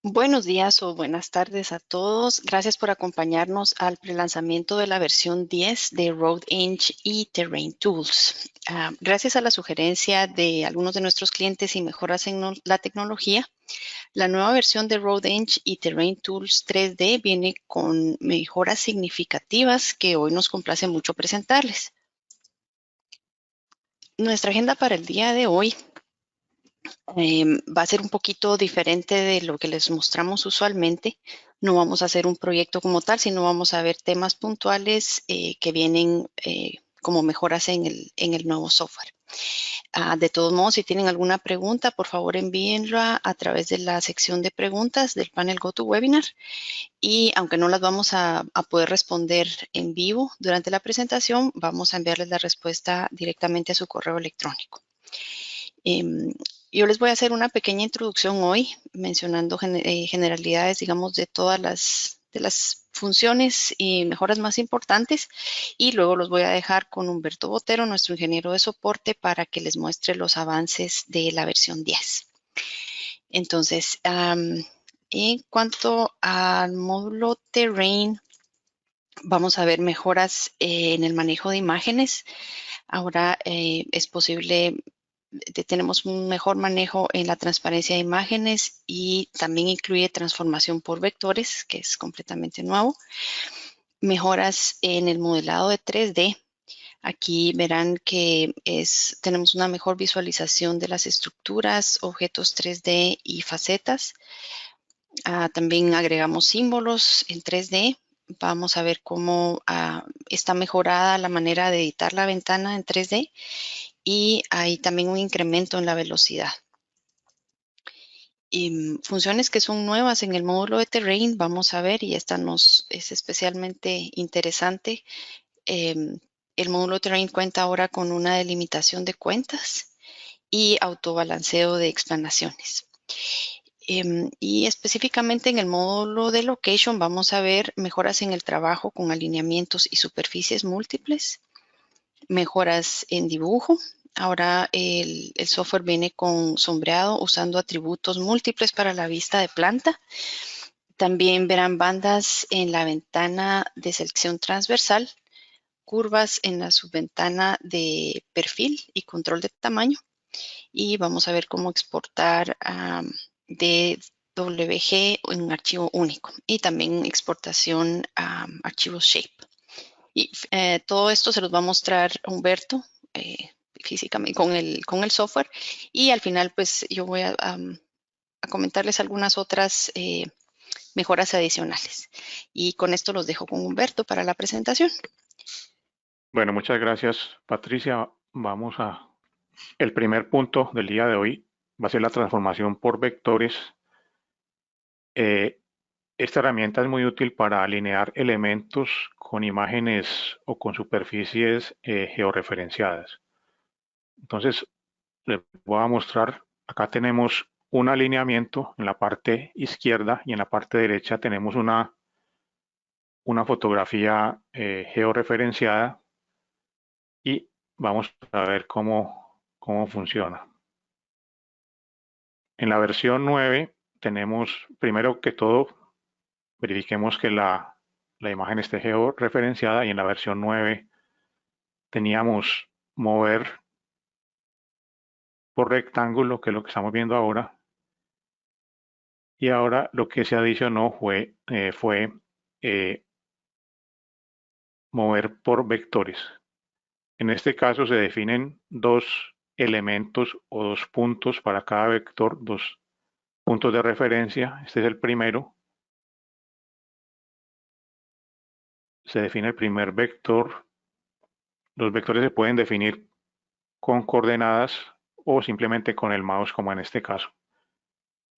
Buenos días o buenas tardes a todos. Gracias por acompañarnos al prelanzamiento de la versión 10 de RoadEng y Terrain Tools. Gracias a la sugerencia de algunos de nuestros clientes y mejoras en la tecnología, la nueva versión de RoadEng y Terrain Tools 3D viene con mejoras significativas que hoy nos complace mucho presentarles. Nuestra agenda para el día de hoy va a ser un poquito diferente de lo que les mostramos usualmente. No vamos a hacer un proyecto como tal, sino vamos a ver temas puntuales que vienen como mejoras en el nuevo software. De todos modos, si tienen alguna pregunta, por favor envíenla a través de la sección de preguntas del panel GoToWebinar. Y aunque no las vamos a poder responder en vivo durante la presentación, vamos a enviarles la respuesta directamente a su correo electrónico. Yo les voy a hacer una pequeña introducción hoy, mencionando generalidades, digamos, de todas las funciones y mejoras más importantes, y luego los voy a dejar con Humberto Botero, nuestro ingeniero de soporte, para que les muestre los avances de la versión 10. Entonces, en cuanto al módulo Terrain, vamos a ver mejoras en el manejo de imágenes. Ahora es posible, tenemos un mejor manejo en la transparencia de imágenes y también incluye transformación por vectores, que es completamente nuevo. Mejoras en el modelado de 3D. Aquí verán que tenemos una mejor visualización de las estructuras, objetos 3D y facetas. También agregamos símbolos en 3D. Vamos a ver cómo está mejorada la manera de editar la ventana en 3D y hay también un incremento en la velocidad. Funciones que son nuevas en el módulo de Terrain, vamos a ver, y esta nos es especialmente interesante. El módulo de Terrain cuenta ahora con una delimitación de cuentas y autobalanceo de explanaciones. Y específicamente en el módulo de Location vamos a ver mejoras en el trabajo con alineamientos y superficies múltiples, mejoras en dibujo. Ahora el software viene con sombreado usando atributos múltiples para la vista de planta. También verán bandas en la ventana de selección transversal, curvas en la subventana de perfil y control de tamaño. Y vamos a ver cómo exportar DWG en un archivo único y también exportación a archivos shape. Y todo esto se los va a mostrar Humberto físicamente con el software, y al final pues yo voy a comentarles algunas otras mejoras adicionales. Y con esto los dejo con Humberto para la presentación. Bueno, muchas gracias, Patricia. El primer punto del día de hoy va a ser la transformación por vectores. Esta herramienta es muy útil para alinear elementos con imágenes o con superficies georreferenciadas. Entonces, les voy a mostrar, acá tenemos un alineamiento en la parte izquierda y en la parte derecha tenemos una fotografía georreferenciada, y vamos a ver cómo funciona. En la versión 9 tenemos, primero que todo, verifiquemos que la imagen esté georreferenciada, y en la versión 9 teníamos mover por rectángulo, que es lo que estamos viendo ahora, y ahora lo que se adicionó fue mover por vectores. En este caso se definen dos elementos o dos puntos para cada vector, dos puntos de referencia. Este es el primero. Se define el primer vector. Los vectores se pueden definir con coordenadas o simplemente con el mouse, como en este caso.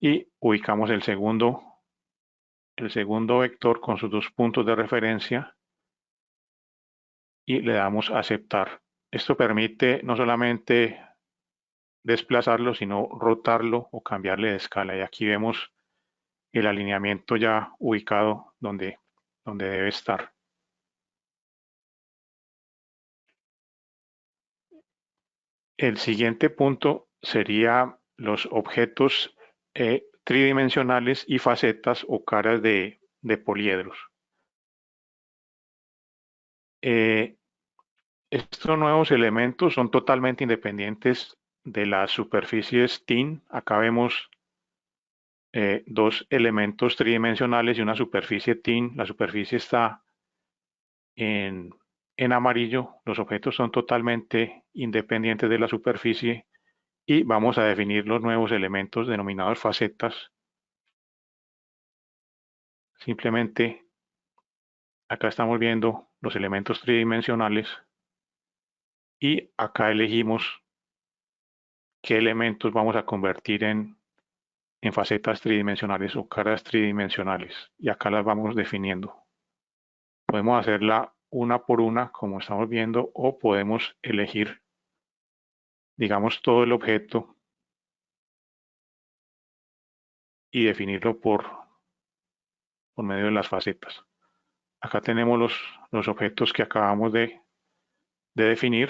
Y ubicamos el segundo vector con sus dos puntos de referencia y le damos a aceptar. Esto permite no solamente desplazarlo, sino rotarlo o cambiarle de escala. Y aquí vemos el alineamiento ya ubicado donde debe estar. El siguiente punto sería los objetos tridimensionales y facetas o caras de poliedros. Estos nuevos elementos son totalmente independientes de las superficies TIN. Acá vemos dos elementos tridimensionales y una superficie TIN. La superficie está en amarillo. Los objetos son totalmente independientes de la superficie y vamos a definir los nuevos elementos denominados facetas. Simplemente acá estamos viendo los elementos tridimensionales y acá elegimos qué elementos vamos a convertir en facetas tridimensionales o caras tridimensionales, y acá las vamos definiendo. Podemos hacerla una por una como estamos viendo, o podemos elegir, digamos, todo el objeto y definirlo por medio de las facetas. Acá tenemos los objetos que acabamos de definir,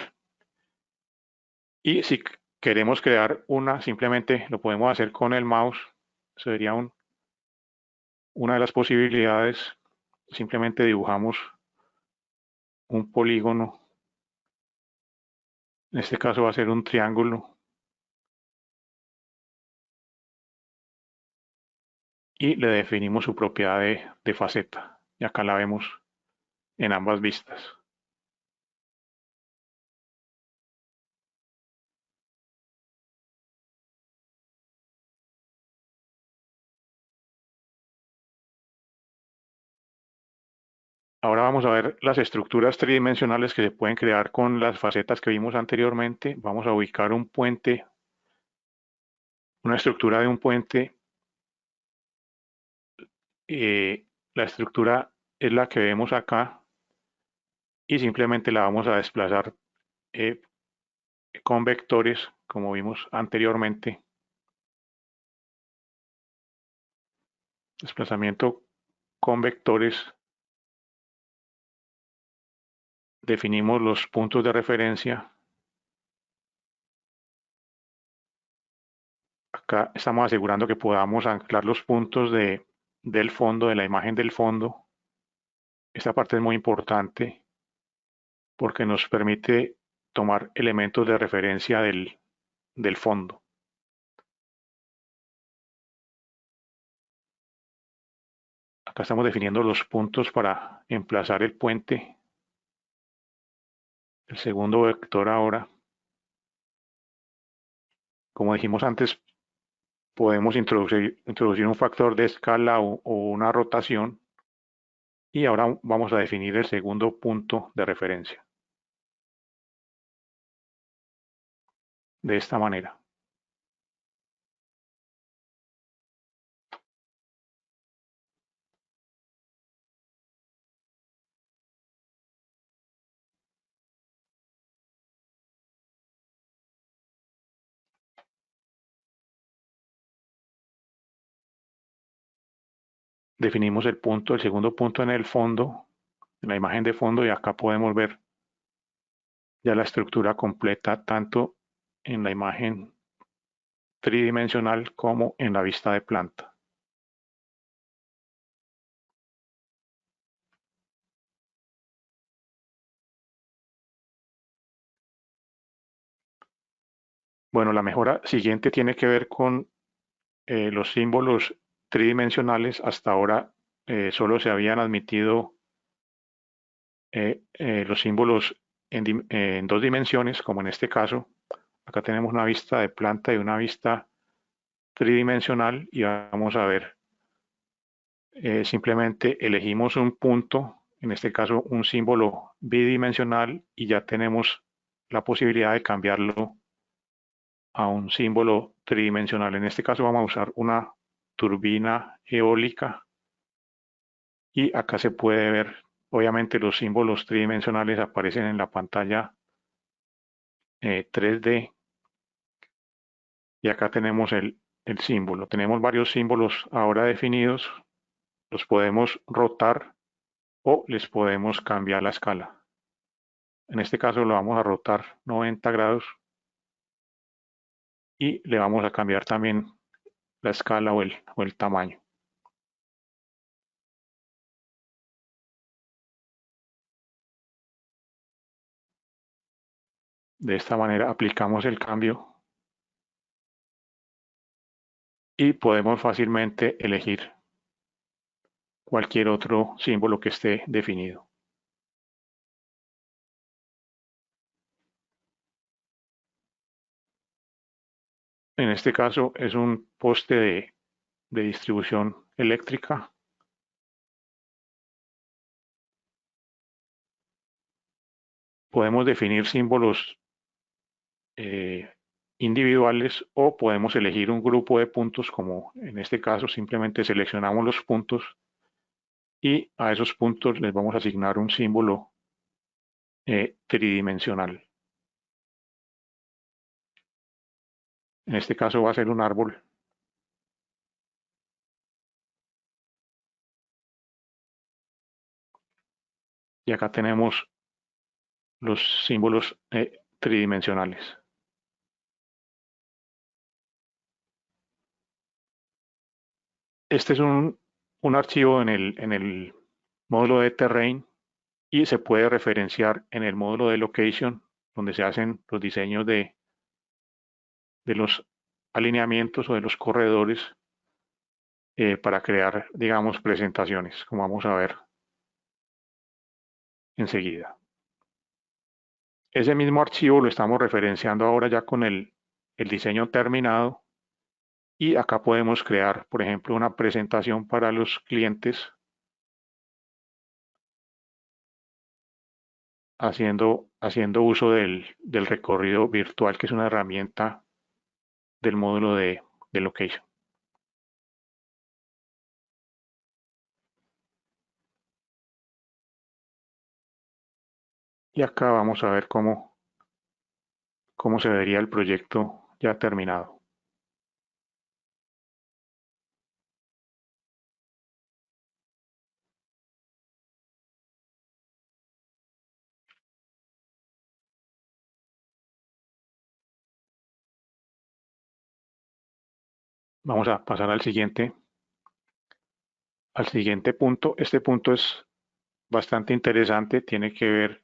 y si queremos crear una, simplemente lo podemos hacer con el mouse. Sería una de las posibilidades. Simplemente dibujamos un polígono. En este caso va a ser un triángulo. Y le definimos su propiedad de faceta. Y acá la vemos en ambas vistas. Ahora vamos a ver las estructuras tridimensionales que se pueden crear con las facetas que vimos anteriormente. Vamos a ubicar un puente, una estructura de un puente. La estructura es la que vemos acá y simplemente la vamos a desplazar con vectores, como vimos anteriormente. Desplazamiento con vectores. Definimos los puntos de referencia. Acá estamos asegurando que podamos anclar los puntos del fondo, de la imagen del fondo. Esta parte es muy importante porque nos permite tomar elementos de referencia del fondo. Acá estamos definiendo los puntos para emplazar el puente. El segundo vector ahora. Como dijimos antes, podemos introducir un factor de escala o una rotación. Y ahora vamos a definir el segundo punto de referencia. De esta manera. Definimos el segundo punto en el fondo, en la imagen de fondo, y acá podemos ver ya la estructura completa tanto en la imagen tridimensional como en la vista de planta. Bueno, la mejora siguiente tiene que ver con los símbolos tridimensionales. Hasta ahora solo se habían admitido los símbolos en dos dimensiones, como en este caso. Acá tenemos una vista de planta y una vista tridimensional, y vamos a ver, simplemente elegimos un punto, en este caso un símbolo bidimensional, y ya tenemos la posibilidad de cambiarlo a un símbolo tridimensional. En este caso vamos a usar una turbina eólica, y acá se puede ver, obviamente los símbolos tridimensionales aparecen en la pantalla 3D, y acá tenemos el símbolo. Tenemos varios símbolos ahora definidos, los podemos rotar o les podemos cambiar la escala. En este caso lo vamos a rotar 90 grados y le vamos a cambiar también la escala o el tamaño. De esta manera aplicamos el cambio y podemos fácilmente elegir cualquier otro símbolo que esté definido. En este caso es un poste de distribución eléctrica. Podemos definir símbolos individuales o podemos elegir un grupo de puntos, como en este caso simplemente seleccionamos los puntos y a esos puntos les vamos a asignar un símbolo tridimensional. En este caso va a ser un árbol. Y acá tenemos los símbolos tridimensionales. Este es un archivo en el módulo de Terrain y se puede referenciar en el módulo de Location, donde se hacen los diseños de los alineamientos o de los corredores para crear, digamos, presentaciones, como vamos a ver enseguida. Ese mismo archivo lo estamos referenciando ahora ya con el diseño terminado y acá podemos crear, por ejemplo, una presentación para los clientes haciendo uso del recorrido virtual, que es una herramienta del módulo de Location. Y acá vamos a ver cómo se vería el proyecto ya terminado. Vamos a pasar al siguiente punto. Este punto es bastante interesante, tiene que ver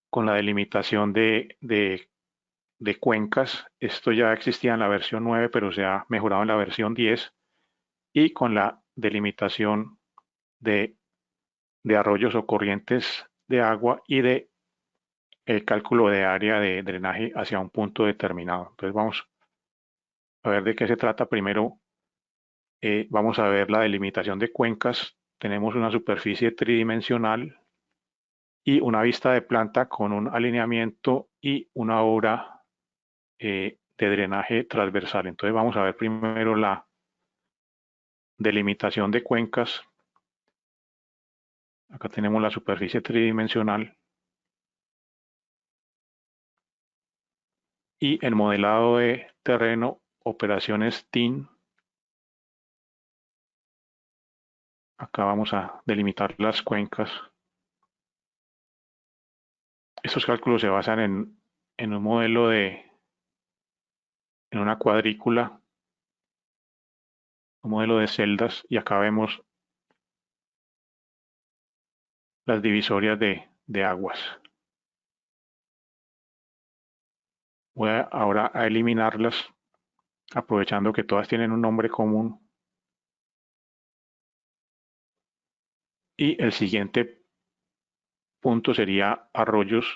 con la delimitación de cuencas. Esto ya existía en la versión 9, pero se ha mejorado en la versión 10, y con la delimitación de arroyos o corrientes de agua y de el cálculo de área de drenaje hacia un punto determinado. Entonces vamos a ver de qué se trata. Primero vamos a ver la delimitación de cuencas. Tenemos una superficie tridimensional y una vista de planta con un alineamiento y una obra de drenaje transversal. Entonces vamos a ver primero la delimitación de cuencas. Acá tenemos la superficie tridimensional y el modelado de terreno, operaciones TIN. Acá vamos a delimitar las cuencas. Estos cálculos se basan en un modelo en una cuadrícula, un modelo de celdas, y acá vemos las divisorias de aguas. Voy ahora a eliminarlas, aprovechando que todas tienen un nombre común. Y el siguiente punto sería arroyos.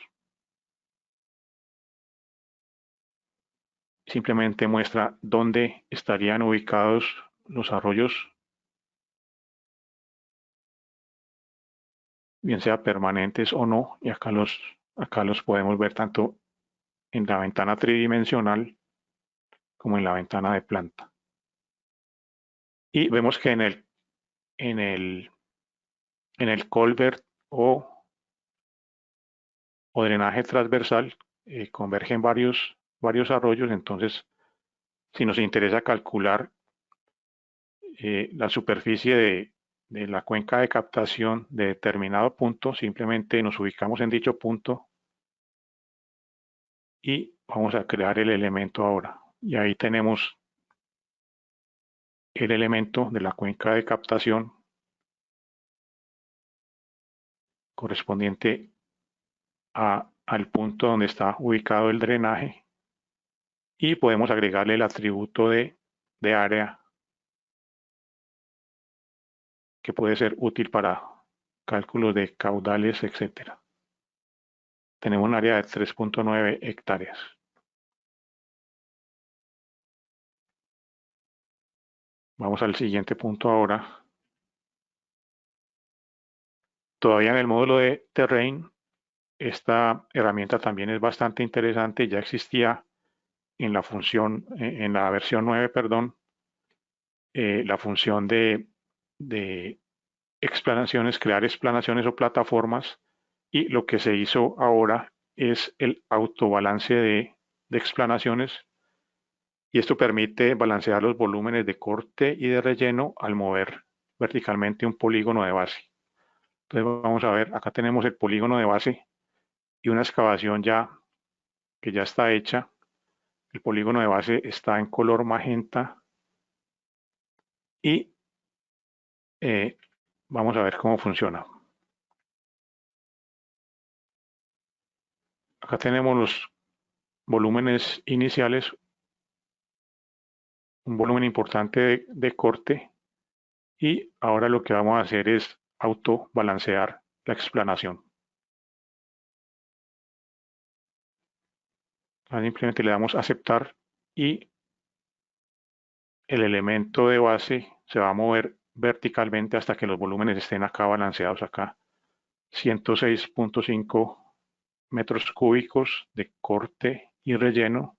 Simplemente muestra dónde estarían ubicados los arroyos, bien sea permanentes o no, y acá los podemos ver tanto en la ventana tridimensional como en la ventana de planta. Y vemos que en el culvert o drenaje transversal convergen varios arroyos. Entonces, si nos interesa calcular la superficie de la cuenca de captación de determinado punto, simplemente nos ubicamos en dicho punto y vamos a crear el elemento ahora. Y ahí tenemos el elemento de la cuenca de captación correspondiente al punto donde está ubicado el drenaje, y podemos agregarle el atributo de área, que puede ser útil para cálculos de caudales, etc. Tenemos un área de 3.9 hectáreas. Vamos al siguiente punto ahora. Todavía en el módulo de Terrain, esta herramienta también es bastante interesante. Ya existía en la función, en la versión 9, perdón, la función de explanaciones, crear explanaciones o plataformas, y lo que se hizo ahora es el autobalance de explanaciones, y esto permite balancear los volúmenes de corte y de relleno al mover verticalmente un polígono de base. Entonces vamos a ver, acá tenemos el polígono de base y una excavación que ya está hecha. El polígono de base está en color magenta, y vamos a ver cómo funciona. Acá tenemos los volúmenes iniciales, un volumen importante de corte, y ahora lo que vamos a hacer es autobalancear la explanación. Simplemente le damos a aceptar y el elemento de base se va a mover verticalmente hasta que los volúmenes estén acá balanceados. Acá 106.5 metros cúbicos de corte y relleno,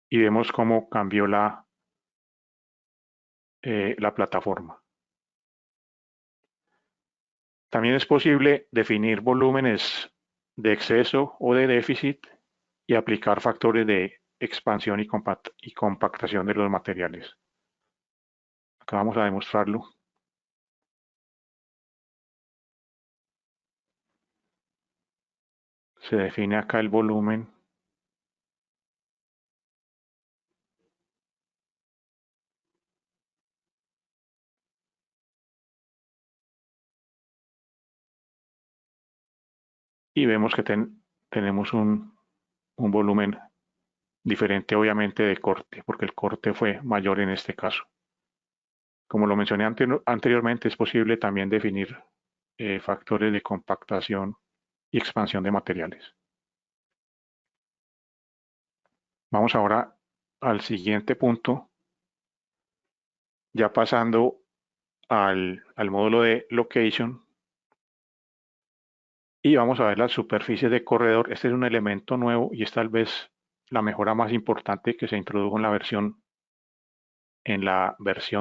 y vemos cómo cambió la plataforma. También es posible definir volúmenes de exceso o de déficit y aplicar factores de expansión y compactación de los materiales. Acá vamos a demostrarlo. Se define acá el volumen. Y vemos que tenemos un volumen diferente, obviamente, de corte, porque el corte fue mayor en este caso. Como lo mencioné anteriormente, es posible también definir factores de compactación y expansión de materiales. Vamos ahora al siguiente punto, ya pasando al módulo de Location, y vamos a ver las superficies de corredor. Este es un elemento nuevo y es tal vez la mejora más importante que se introdujo en la versión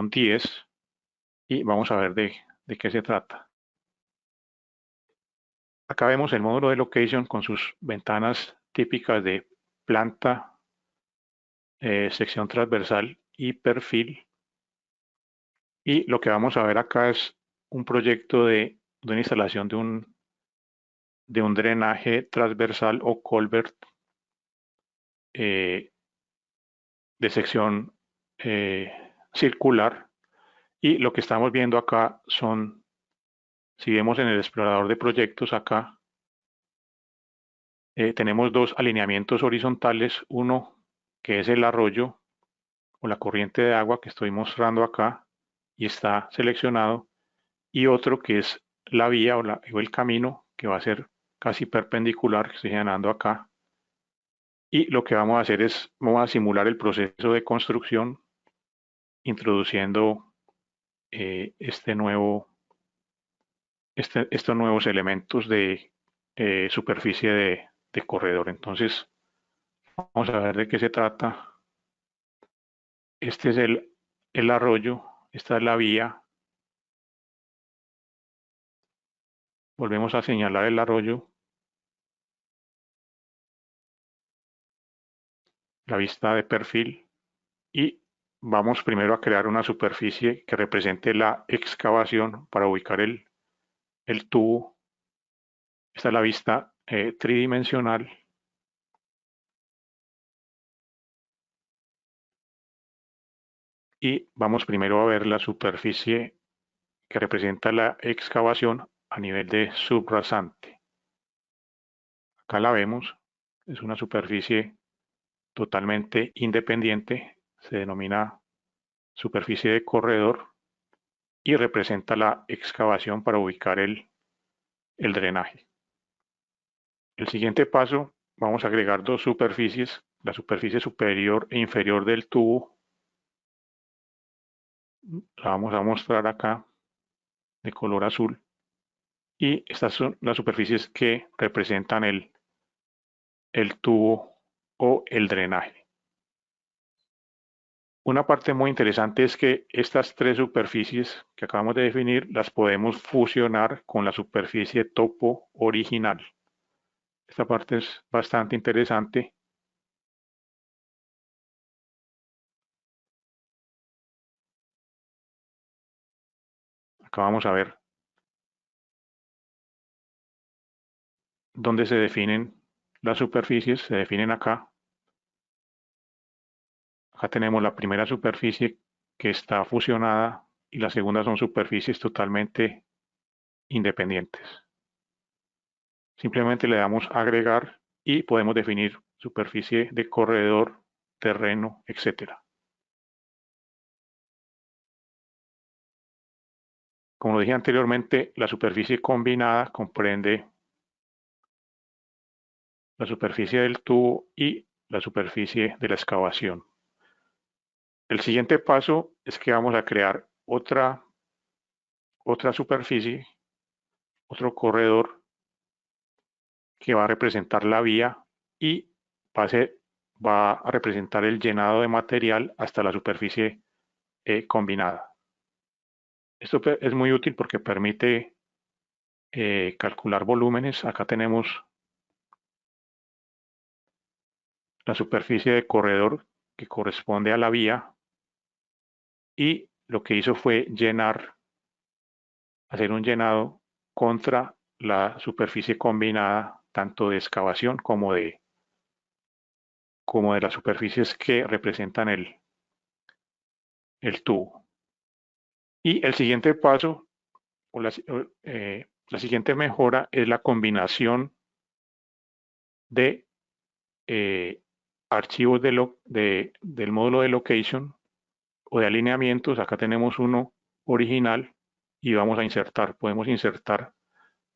10, y vamos a ver de qué se trata. Acá vemos el módulo de Location con sus ventanas típicas de planta, sección transversal y perfil. Y lo que vamos a ver acá es un proyecto de una instalación de un drenaje transversal o culvert de sección circular. Y lo que estamos viendo acá son, si vemos en el explorador de proyectos acá, tenemos dos alineamientos horizontales, uno que es el arroyo o la corriente de agua que estoy mostrando acá y está seleccionado, y otro que es la vía o el camino, que va a ser casi perpendicular, que estoy señalando acá. Y lo que vamos a hacer es, vamos a simular el proceso de construcción introduciendo estos nuevos elementos de superficie de corredor. Entonces, vamos a ver de qué se trata. Este es el arroyo, esta es la vía. Volvemos a señalar el arroyo, la vista de perfil, y vamos primero a crear una superficie que represente la excavación para ubicar el tubo. Esta es la vista tridimensional. y vamos primero a ver la superficie que representa la excavación a nivel de subrasante. Acá la vemos, es una superficie totalmente independiente, se denomina superficie de corredor y representa la excavación para ubicar el drenaje. El siguiente paso, vamos a agregar dos superficies, la superficie superior e inferior del tubo, la vamos a mostrar acá de color azul, y estas son las superficies que representan el tubo o el drenaje. Una parte muy interesante es que estas tres superficies que acabamos de definir las podemos fusionar con la superficie topo original. Esta parte es bastante interesante. Acá vamos a ver dónde se definen las superficies. Se definen acá. Acá tenemos la primera superficie que está fusionada y la segunda son superficies totalmente independientes. Simplemente le damos a agregar y podemos definir superficie de corredor, terreno, etc. Como lo dije anteriormente, la superficie combinada comprende la superficie del tubo y la superficie de la excavación. El siguiente paso es que vamos a crear otra superficie, otro corredor que va a representar la vía y va a representar el llenado de material hasta la superficie combinada. Esto es muy útil porque permite calcular volúmenes. Acá tenemos la superficie de corredor que corresponde a la vía y lo que hizo fue hacer un llenado contra la superficie combinada tanto de excavación como de las superficies que representan el tubo. Y el siguiente paso o la siguiente mejora es la combinación de archivos del módulo de location o de alineamientos. Acá tenemos uno original y vamos a insertar, podemos insertar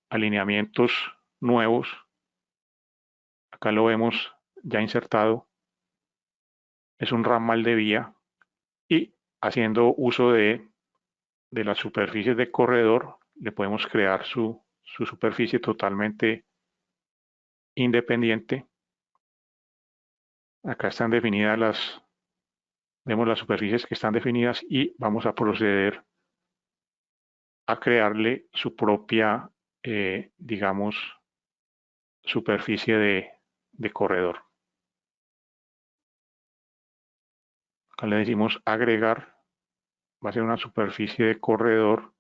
alineamientos nuevos. Acá lo vemos ya insertado. Es un ramal de vía y haciendo uso de las superficies de corredor le podemos crear su superficie totalmente independiente. Acá están definidas vemos las superficies que están definidas y vamos a proceder a crearle su propia, digamos, superficie de corredor. Acá le decimos agregar, va a ser una superficie de corredor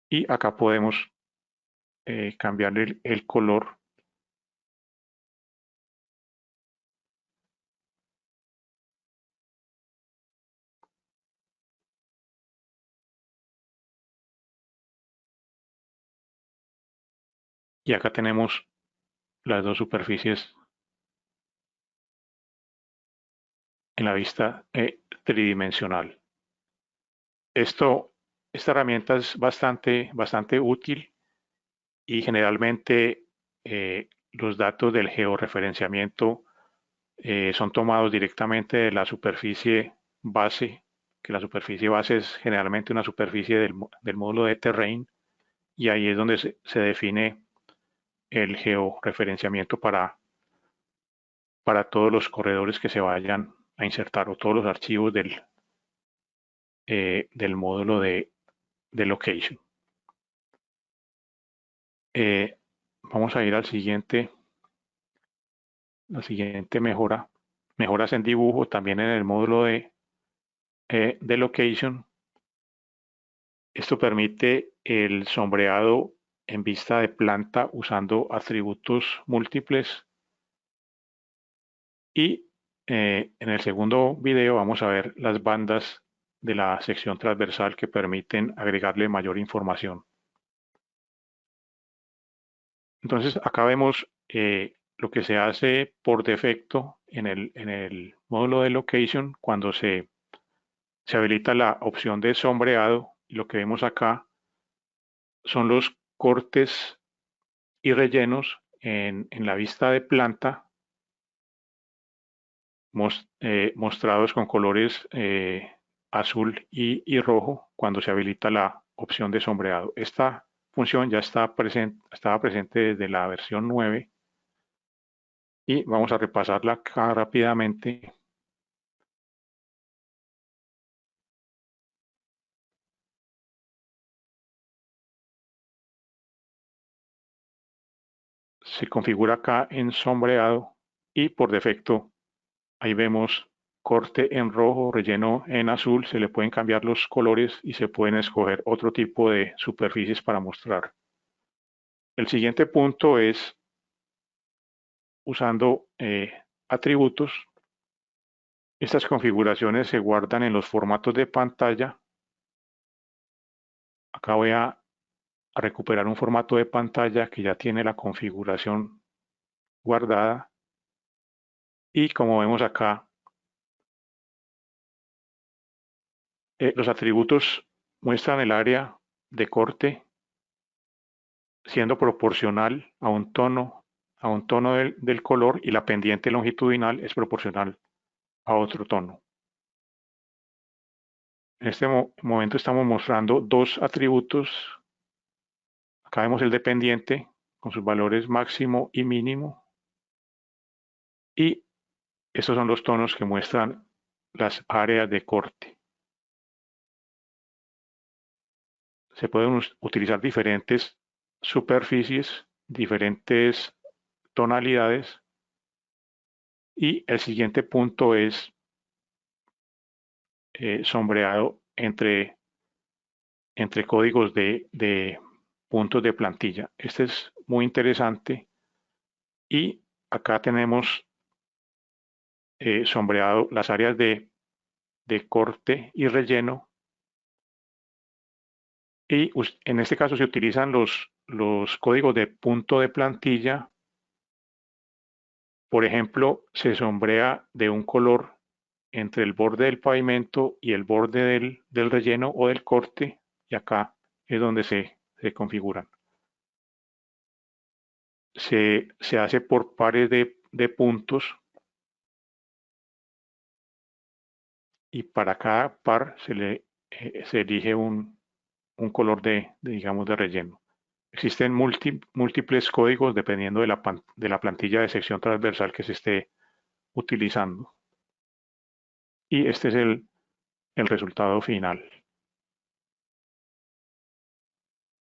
y acá podemos cambiarle el color. Y acá tenemos las dos superficies en la vista tridimensional. Esta herramienta es bastante útil y generalmente los datos del georreferenciamiento son tomados directamente de la superficie base, que la superficie base es generalmente una superficie del módulo de terrain y ahí es donde se define el georreferenciamiento para todos los corredores que se vayan a insertar o todos los archivos del módulo de location. Vamos a ir al siguiente, la siguiente mejoras en dibujo también en el módulo de location. Esto permite el sombreado en vista de planta usando atributos múltiples y en el segundo video vamos a ver las bandas de la sección transversal que permiten agregarle mayor información. Entonces acá vemos lo que se hace por defecto en el módulo de location cuando se habilita la opción de sombreado. Y lo que vemos acá son los cortes y rellenos en la vista de planta mostrados con colores azul y rojo cuando se habilita la opción de sombreado. Esta función ya estaba presente desde la versión 9 y vamos a repasarla acá rápidamente. Se configura acá en sombreado y por defecto ahí vemos corte en rojo, relleno en azul. Se le pueden cambiar los colores y se pueden escoger otro tipo de superficies para mostrar. El siguiente punto es usando atributos. Estas configuraciones se guardan en los formatos de pantalla. Acá voy a recuperar un formato de pantalla que ya tiene la configuración guardada. Y como vemos acá, los atributos muestran el área de corte siendo proporcional a un tono del color, y la pendiente longitudinal es proporcional a otro tono. En este momento estamos mostrando dos atributos. Acá vemos el de pendiente con sus valores máximo y mínimo. Y estos son los tonos que muestran las áreas de corte. Se pueden utilizar diferentes superficies, diferentes tonalidades. Y el siguiente punto es sombreado entre códigos de puntos de plantilla. Este es muy interesante. Y acá tenemos sombreado las áreas de corte y relleno. Y en este caso se utilizan los códigos de punto de plantilla. Por ejemplo, se sombrea de un color entre el borde del pavimento y el borde del relleno o del corte, y acá es donde se configuran. Se hace por pares de puntos, y para cada par se elige un color digamos, de relleno. Existen múltiples códigos dependiendo de la plantilla de sección transversal que se esté utilizando. Y este es el resultado final.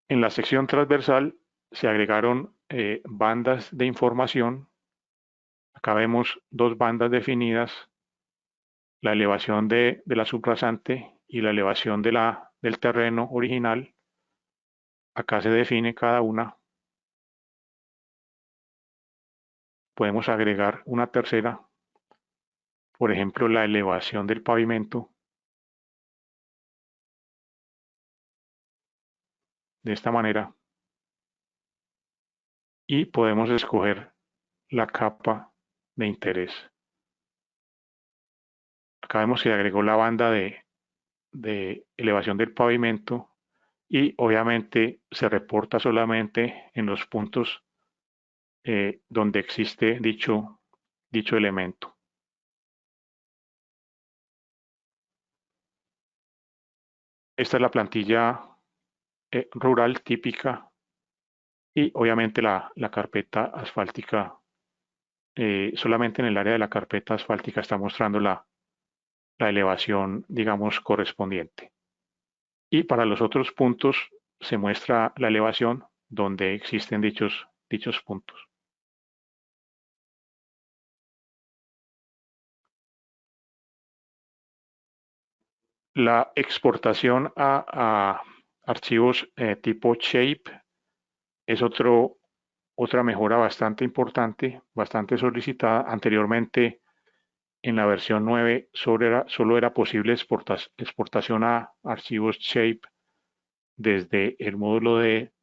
En la sección transversal se agregaron bandas de información. Acá vemos dos bandas definidas: la elevación de la subrasante y la elevación del terreno original. Acá se define cada una. Podemos agregar una tercera, por ejemplo, la elevación del pavimento, de esta manera. Y podemos escoger la capa de interés. Acá vemos que agregó la banda de elevación del pavimento, y obviamente se reporta solamente en los puntos donde existe dicho elemento. Esta es la plantilla rural típica, y obviamente la carpeta asfáltica, solamente en el área de la carpeta asfáltica está mostrando la elevación, digamos, correspondiente. Y para los otros puntos se muestra la elevación donde existen dichos puntos. La exportación a archivos tipo shape es otra mejora bastante importante, bastante solicitada. Anteriormente En la versión 9 solo era posible exportación a archivos shape desde el módulo de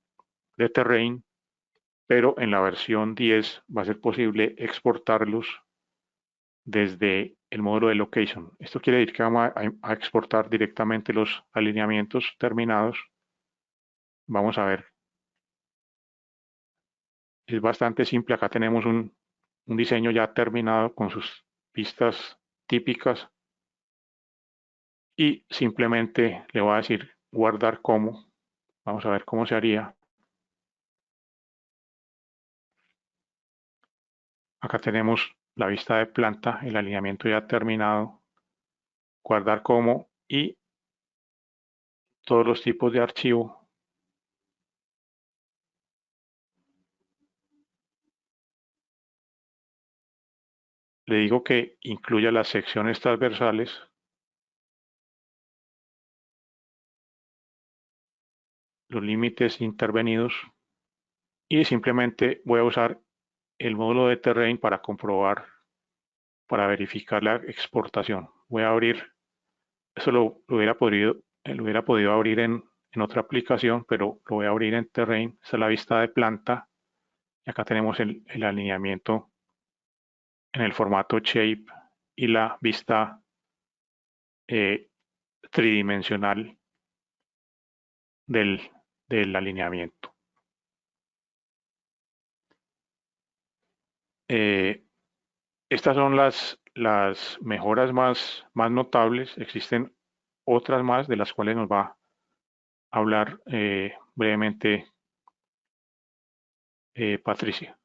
terrain, pero en la versión 10 va a ser posible exportarlos desde el módulo de location. Esto quiere decir que vamos a exportar directamente los alineamientos terminados. Vamos a ver. Es bastante simple. Acá tenemos un diseño ya terminado con sus pistas típicas y simplemente le voy a decir guardar como. Vamos a ver cómo se haría. Acá tenemos la vista de planta, el alineamiento ya terminado, guardar como y todos los tipos de archivo. Le digo que incluya las secciones transversales. Los límites intervenidos y simplemente voy a usar el módulo de terrain para comprobar, para verificar la exportación. Voy a abrir, eso lo hubiera podido abrir en otra aplicación, pero lo voy a abrir en terrain. Esta es la vista de planta y acá tenemos el alineamiento en el formato shape y la vista tridimensional del alineamiento. Estas son las mejoras más notables. Existen otras más de las cuales nos va a hablar brevemente Patricia.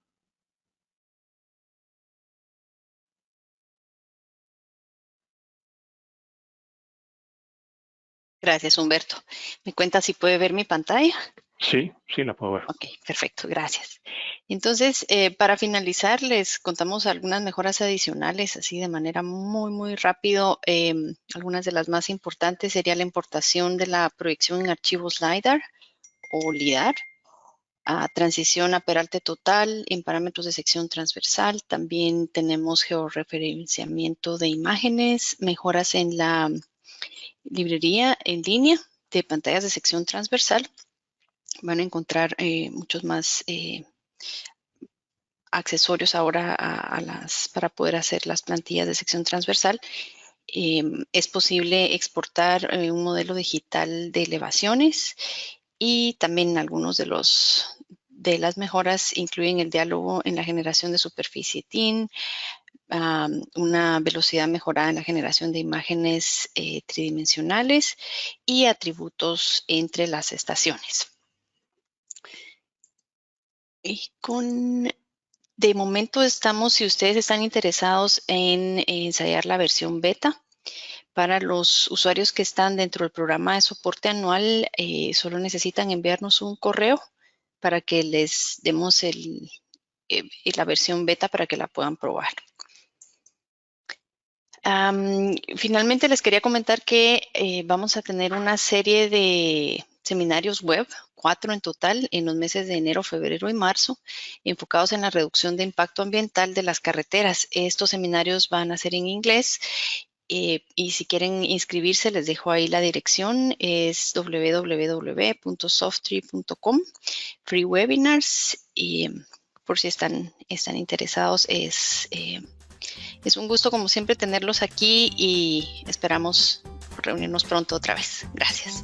Gracias, Humberto. ¿Me cuenta si puede ver mi pantalla? Sí, sí la puedo ver. Ok, perfecto, gracias. Entonces, para finalizar, les contamos algunas mejoras adicionales, así de manera muy rápido. Algunas de las más importantes sería la importación de la proyección en archivos LiDAR o LIDAR, transición a peralte total en parámetros de sección transversal. También tenemos georreferenciamiento de imágenes, mejoras en la librería en línea de pantallas de sección transversal. Van a encontrar muchos más accesorios ahora para poder hacer las plantillas de sección transversal. Es posible exportar un modelo digital de elevaciones y también algunos de las mejoras incluyen el diálogo en la generación de superficie TIN, una velocidad mejorada en la generación de imágenes tridimensionales y atributos entre las estaciones. Y de momento si ustedes están interesados en ensayar la versión beta, para los usuarios que están dentro del programa de soporte anual, solo necesitan enviarnos un correo para que les demos la versión beta para que la puedan probar. Finalmente les quería comentar que vamos a tener una serie de seminarios web, 4 en total, en los meses de enero, febrero y marzo, enfocados en la reducción de impacto ambiental de las carreteras. Estos seminarios van a ser en inglés y si quieren inscribirse, les dejo ahí la dirección, es www.softtree.com, free webinars, y por si están interesados, es un gusto como siempre tenerlos aquí y esperamos reunirnos pronto otra vez. Gracias.